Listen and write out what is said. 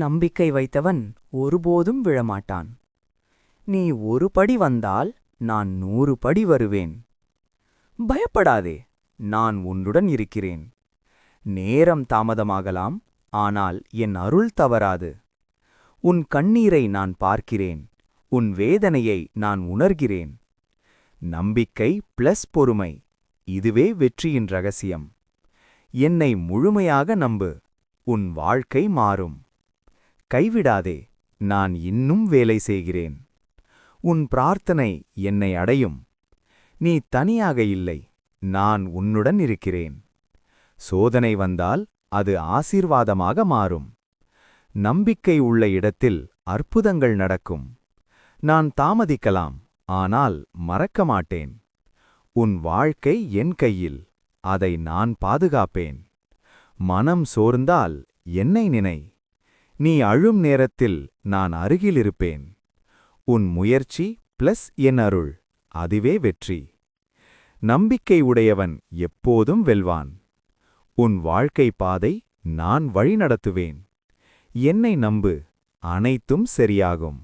நம்பிக்கை வைத்தவன் ஒருபோதும் விழமாட்டான். நீ ஒரு படி வந்தால் நான் 100 படி வருவேன். பயப்படாதே, நான் உன்னுடன் இருக்கிறேன். நேரம் தாமதமாகலாம், ஆனால் என் அருள் தவறாது. உன் கண்ணீரை நான் பார்க்கிறேன், உன் வேதனையை நான் உணர்கிறேன். நம்பிக்கை ப்ளஸ் பொறுமை, இதுவே வெற்றியின் ரகசியம். என்னை முழுமையாக நம்பு, உன் வாழ்க்கை மாறும். கைவிடாதே, நான் இன்னும் வேலை செய்கிறேன். உன் பிரார்த்தனை என்னை அடையும். நீ தனியாக இல்லை, நான் உன்னுடன் இருக்கிறேன். சோதனை வந்தால் அது ஆசீர்வாதமாக மாறும். நம்பிக்கை உள்ள இடத்தில் அற்புதங்கள் நடக்கும். நான் தாமதிக்கலாம், ஆனால் மறக்க மாட்டேன். உன் வாழ்க்கை என் கையில், அதை நான் பாதுகாப்பேன். மனம் சோர்ந்தால் என்னை நினை. நீ அழும் நேரத்தில் நான் அருகிலிருப்பேன். உன் முயற்சி ப்ளஸ் என் அருள், அதுவே வெற்றி. நம்பிக்கை உடையவன் எப்போதும் வெல்வான். உன் வாழ்க்கை பாதை நான் வழிநடத்துவேன். என்னை நம்பு, அனைத்தும் சரியாகும்.